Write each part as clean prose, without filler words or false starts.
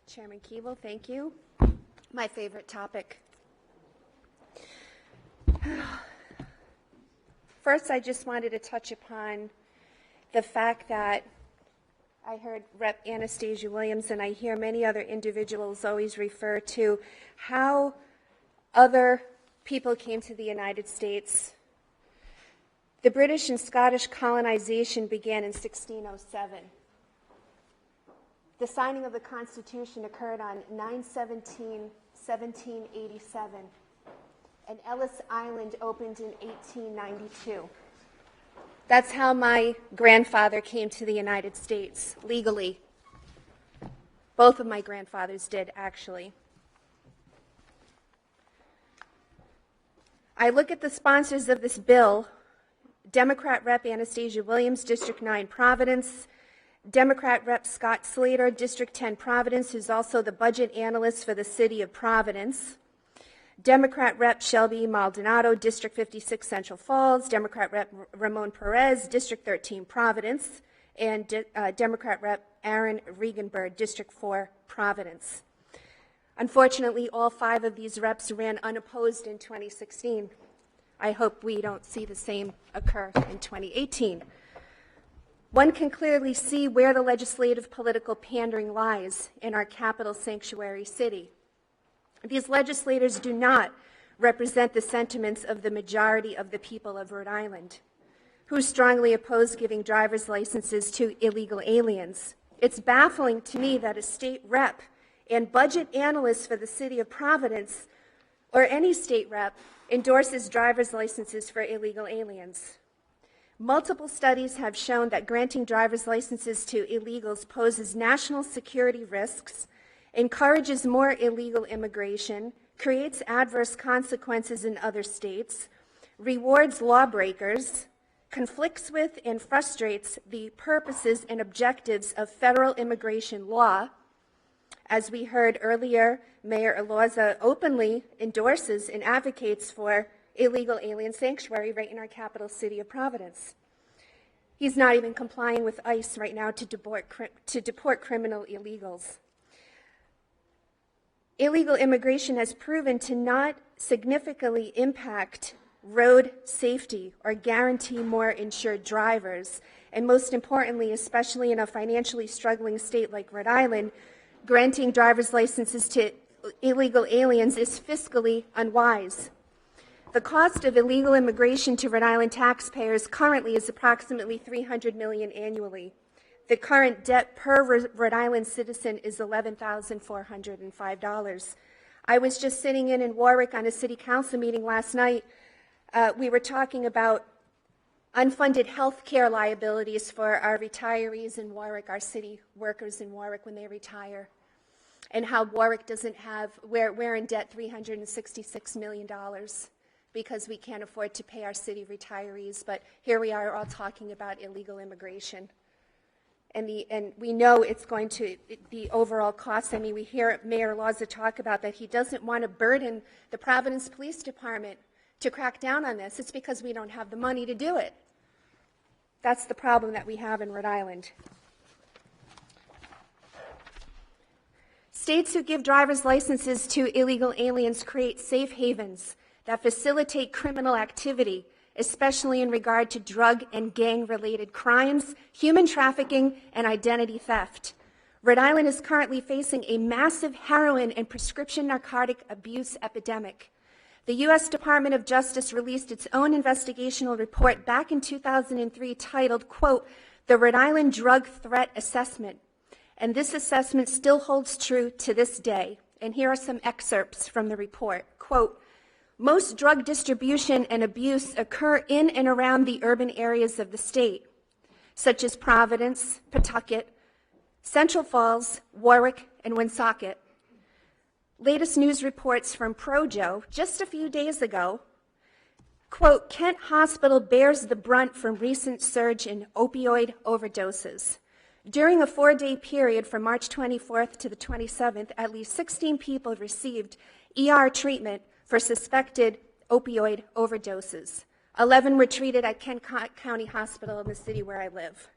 Chairman Keeble, thank you. My favorite topic. First, I just wanted to touch upon the fact that I heard Rep. Anastasia Williams, and I hear many other individuals always refer to how other people came to the United States. The British and Scottish colonization began in 1607. The signing of the Constitution occurred on 9/17/1787, and Ellis Island opened in 1892. That's how my grandfather came to the United States, legally. Both of my grandfathers did, actually. I look at the sponsors of this bill: Democrat Rep. Anastasia Williams, District 9, Providence; Democrat Rep. Scott Slater, District 10, Providence, who's also the budget analyst for the city of Providence; Democrat Rep. Shelby Maldonado, District 56, Central Falls; Democrat Rep. Ramon Perez, District 13, Providence; and Democrat Rep. Aaron Regenberg, District 4, Providence. Unfortunately, all 5 of these reps ran unopposed in 2016. I hope we don't see the same occur in 2018. One can clearly see where the legislative political pandering lies in our capital sanctuary city. These legislators do not represent the sentiments of the majority of the people of Rhode Island, who strongly oppose giving driver's licenses to illegal aliens. It's baffling to me that a state rep and budget analyst for the city of Providence, or any state rep, endorses driver's licenses for illegal aliens. Multiple studies have shown that granting driver's licenses to illegals poses national security risks, encourages more illegal immigration, creates adverse consequences in other states, rewards lawbreakers, conflicts with and frustrates the purposes and objectives of federal immigration law. As we heard earlier, Mayor Elorza openly endorses and advocates for illegal alien sanctuary right in our capital city of Providence. He's not even complying with ICE right now to deport criminal illegals. Illegal immigration has proven to not significantly impact road safety or guarantee more insured drivers. And most importantly, especially in a financially struggling state like Rhode Island, granting driver's licenses to illegal aliens is fiscally unwise. The cost of illegal immigration to Rhode Island taxpayers currently is approximately $300 million annually. The current debt per Rhode Island citizen is $11,405. I was just sitting in Warwick on a city council meeting last night. We were talking about unfunded health care liabilities for our retirees in Warwick, our city workers in Warwick when they retire, and how Warwick doesn't have, we're in debt $366 million because we can't afford to pay our city retirees. But here we are all talking about illegal immigration. And we know it's going to be overall cost. I mean, we hear Mayor Elorza talk about that he doesn't want to burden the Providence Police Department to crack down on this. It's because we don't have the money to do it. That's the problem that we have in Rhode Island. States who give driver's licenses to illegal aliens create safe havens that facilitate criminal activity, especially in regard to drug and gang-related crimes, human trafficking, and identity theft. Rhode Island is currently facing a massive heroin and prescription narcotic abuse epidemic. The U.S. Department of Justice released its own investigational report back in 2003 titled, quote, "The Rhode Island Drug Threat Assessment." And this assessment still holds true to this day. And here are some excerpts from the report. Quote, "Most drug distribution and abuse occur in and around the urban areas of the state, such as Providence, Pawtucket, Central Falls, Warwick, and Woonsocket. Latest news reports from Projo just a few days ago, quote, Kent Hospital bears the brunt from recent surge in opioid overdoses. During a 4-day period from March 24th to the 27th, at least 16 people received ER treatment for suspected opioid overdoses. 11 were treated at Kent County Hospital in the city where I live.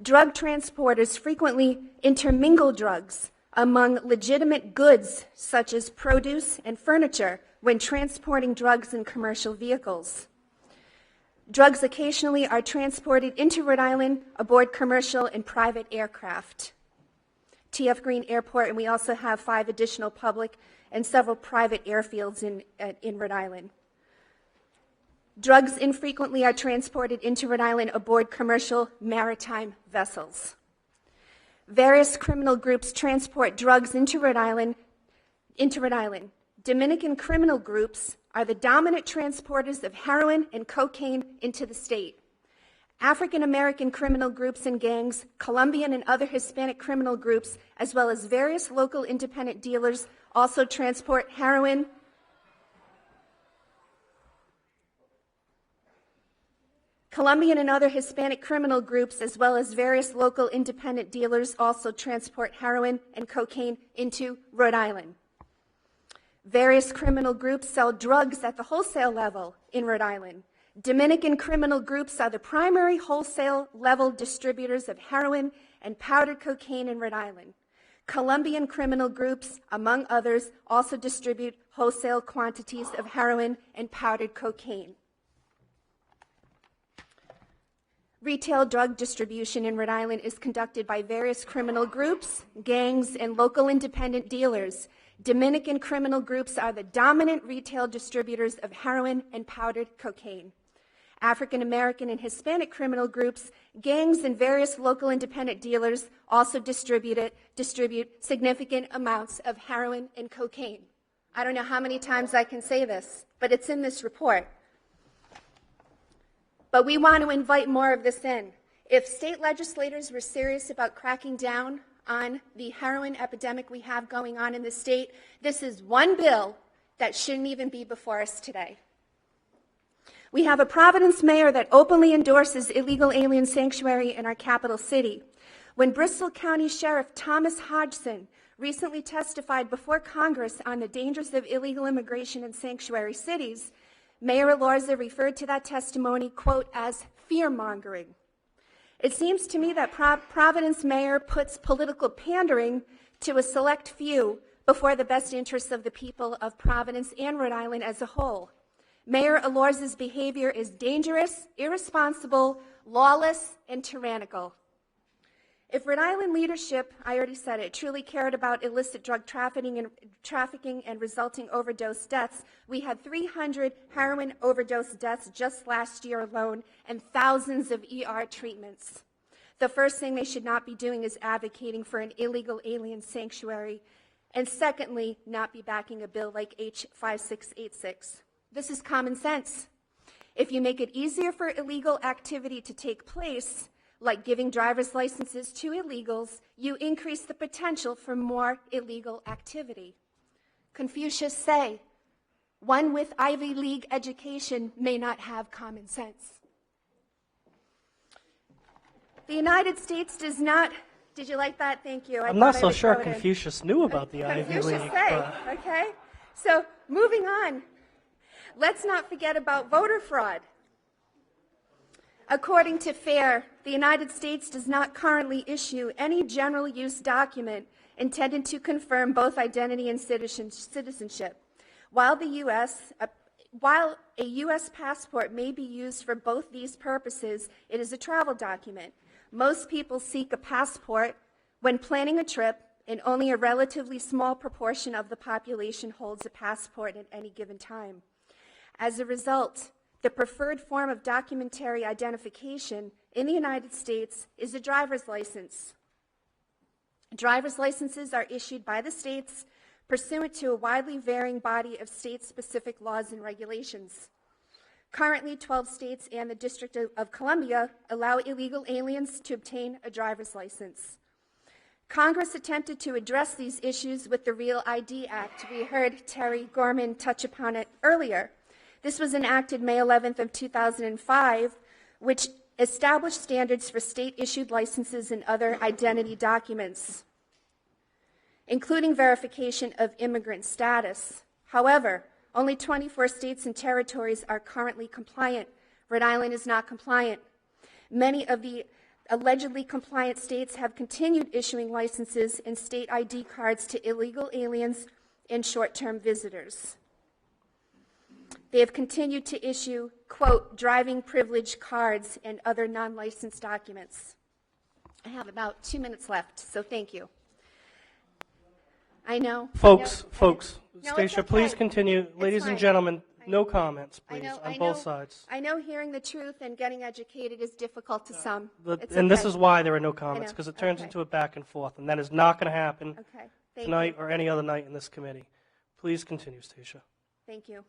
Drug transporters frequently intermingle drugs among legitimate goods such as produce and furniture when transporting drugs in commercial vehicles. Drugs occasionally are transported into Rhode Island aboard commercial and private aircraft. T.F. Green Airport, and we also have 5 additional public and several private airfields in Rhode Island. Drugs infrequently are transported into Rhode Island aboard commercial maritime vessels. Various criminal groups transport drugs into Rhode Island. Dominican criminal groups are the dominant transporters of heroin and cocaine into the state. African American criminal groups and gangs, Colombian and other Hispanic criminal groups, as well as various local independent dealers also transport heroin. Colombian and other Hispanic criminal groups, as well as various local independent dealers, also transport heroin and cocaine into Rhode Island. Various criminal groups sell drugs at the wholesale level in Rhode Island. Dominican criminal groups are the primary wholesale level distributors of heroin and powdered cocaine in Rhode Island. Colombian criminal groups, among others, also distribute wholesale quantities of heroin and powdered cocaine. Retail drug distribution in Rhode Island is conducted by various criminal groups, gangs, and local independent dealers. Dominican criminal groups are the dominant retail distributors of heroin and powdered cocaine. African American and Hispanic criminal groups, gangs, and various local independent dealers also distribute significant amounts of heroin and cocaine. I don't know how many times I can say this, but it's in this report. But we want to invite more of this in. If state legislators were serious about cracking down on the heroin epidemic we have going on in the state, this is one bill that shouldn't even be before us today. We have a Providence mayor that openly endorses illegal alien sanctuary in our capital city. When Bristol County Sheriff Thomas Hodgson recently testified before Congress on the dangers of illegal immigration in sanctuary cities, Mayor Elorza referred to that testimony, quote, as fear-mongering. It seems to me that Providence mayor puts political pandering to a select few before the best interests of the people of Providence and Rhode Island as a whole. Mayor Elorza's behavior is dangerous, irresponsible, lawless, and tyrannical. If Rhode Island leadership, I already said it, truly cared about illicit drug trafficking and resulting overdose deaths, we had 300 heroin overdose deaths just last year alone and thousands of ER treatments. The first thing they should not be doing is advocating for an illegal alien sanctuary, and secondly, not be backing a bill like H5686. This is common sense. If you make it easier for illegal activity to take place, like giving driver's licenses to illegals, you increase the potential for more illegal activity. Confucius say, one with Ivy League education may not have common sense. The United States does not, did you like that? Thank you. I'm not so sure Confucius knew about the Ivy League. Confucius say, okay? So moving on, let's not forget about voter fraud. According to FAIR, the United States does not currently issue any general use document intended to confirm both identity and citizenship. While a U.S. passport may be used for both these purposes, it is a travel document. Most people seek a passport when planning a trip, and only a relatively small proportion of the population holds a passport at any given time. As a result, the preferred form of documentary identification in the United States is a driver's license. Driver's licenses are issued by the states pursuant to a widely varying body of state-specific laws and regulations. Currently, 12 states and the District of Columbia allow illegal aliens to obtain a driver's license. Congress attempted to address these issues with the Real ID Act. We heard Terry Gorman touch upon it earlier. This was enacted May 11th of 2005, which established standards for state-issued licenses and other identity documents, including verification of immigrant status. However, only 24 states and territories are currently compliant. Rhode Island is not compliant. Many of the Allegedly compliant states have continued issuing licenses and state ID cards to illegal aliens and short-term visitors. They have continued to issue, quote, driving privilege cards and other non-licensed documents. I have about 2 minutes left, so thank you. I know. Folks, No, Stacia, it's please okay. continue. Ladies and fine. gentlemen, no comments, I please, know, on both sides. I know hearing the truth and getting educated is difficult to some. It's And this okay. is why there are no comments, know. because it turns Okay. into a back and forth, and that is not going to happen Okay, thank tonight you. or any other night in this committee. Please continue, Stacia. Thank you.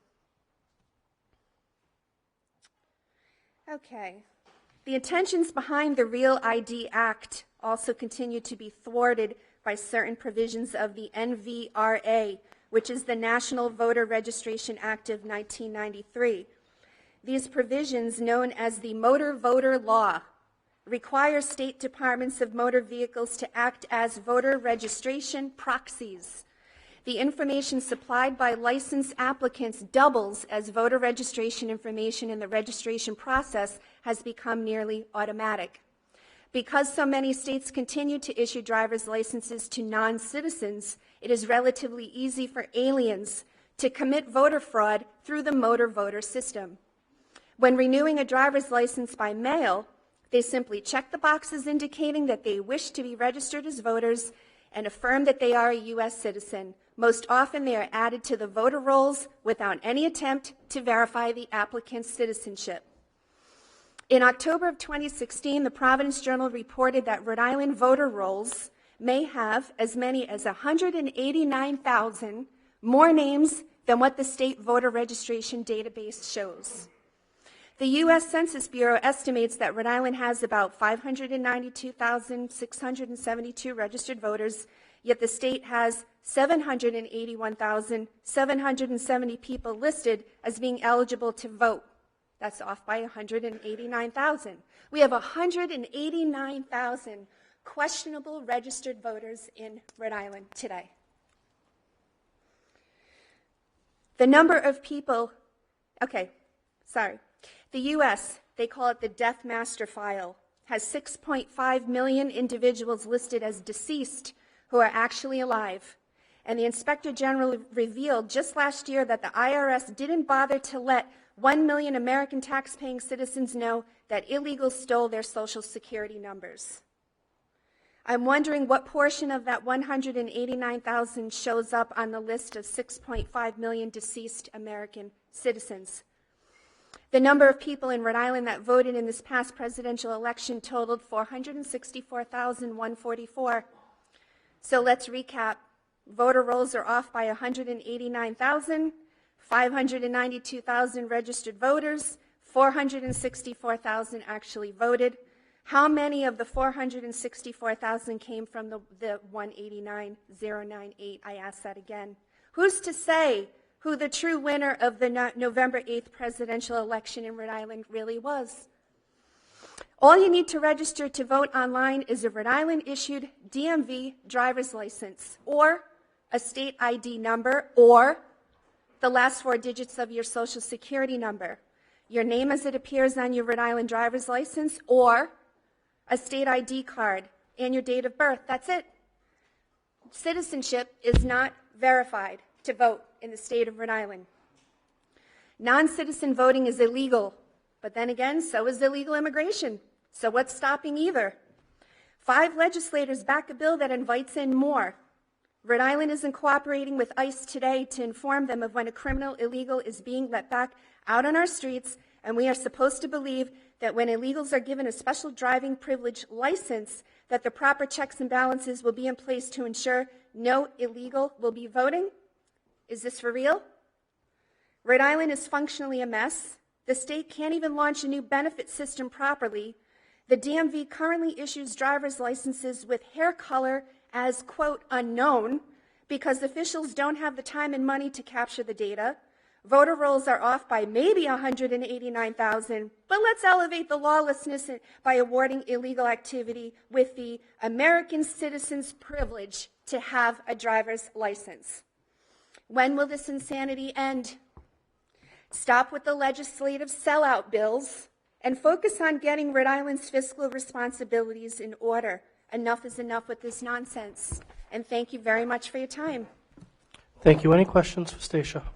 Okay. The intentions behind the Real ID Act also continue to be thwarted by certain provisions of the NVRA, which is the National Voter Registration Act of 1993. These provisions, known as the Motor Voter Law, require state departments of motor vehicles to act as voter registration proxies. The information supplied by licensed applicants doubles as voter registration information, and the registration process has become nearly automatic. Because so many states continue to issue driver's licenses to non-citizens, it is relatively easy for aliens to commit voter fraud through the motor voter system. When renewing a driver's license by mail, they simply check the boxes indicating that they wish to be registered as voters and affirm that they are a U.S. citizen. Most often, they are added to the voter rolls without any attempt to verify the applicant's citizenship. In October of 2016, the Providence Journal reported that Rhode Island voter rolls may have as many as 189,000 more names than what the state voter registration database shows. The U.S. Census Bureau estimates that Rhode Island has about 592,672 registered voters, yet the state has 781,770 people listed as being eligible to vote. That's off by 189,000. We have 189,000 questionable registered voters in Rhode Island today. The number of people, the U.S., they call it the Death Master File, has 6.5 million individuals listed as deceased who are actually alive. And the Inspector General revealed just last year that the IRS didn't bother to let 1 million American tax-paying citizens know that illegals stole their Social Security numbers. I'm wondering what portion of that 189,000 shows up on the list of 6.5 million deceased American citizens. The number of people in Rhode Island that voted in this past presidential election totaled 464,144. So let's recap. Voter rolls are off by 189,000, 592,000 registered voters, 464,000 actually voted. How many of the 464,000 came from the 189,098? I ask that again. Who's to say who the true winner of the November 8th presidential election in Rhode Island really was? All you need to register to vote online is a Rhode Island-issued DMV driver's license, or a state ID number, or the last 4 digits of your Social Security number, your name as it appears on your Rhode Island driver's license, or a state ID card, and your date of birth. That's it. Citizenship is not verified to vote in the state of Rhode Island. Non-citizen voting is illegal, but then again, so is illegal immigration. So what's stopping either? 5 legislators back a bill that invites in more. Rhode Island isn't cooperating with ICE today to inform them of when a criminal illegal is being let back out on our streets, and we are supposed to believe that when illegals are given a special driving privilege license, that the proper checks and balances will be in place to ensure no illegal will be voting? Is this for real? Rhode Island is functionally a mess. The state can't even launch a new benefit system properly. The DMV currently issues driver's licenses with hair color as, quote, unknown, because officials don't have the time and money to capture the data. Voter rolls are off by maybe 189,000, but let's elevate the lawlessness by awarding illegal activity with the American citizen's privilege to have a driver's license. When will this insanity end? Stop with the legislative sellout bills and focus on getting Rhode Island's fiscal responsibilities in order. Enough is enough with this nonsense. And thank you very much for your time. Thank you. Any questions for Stacia?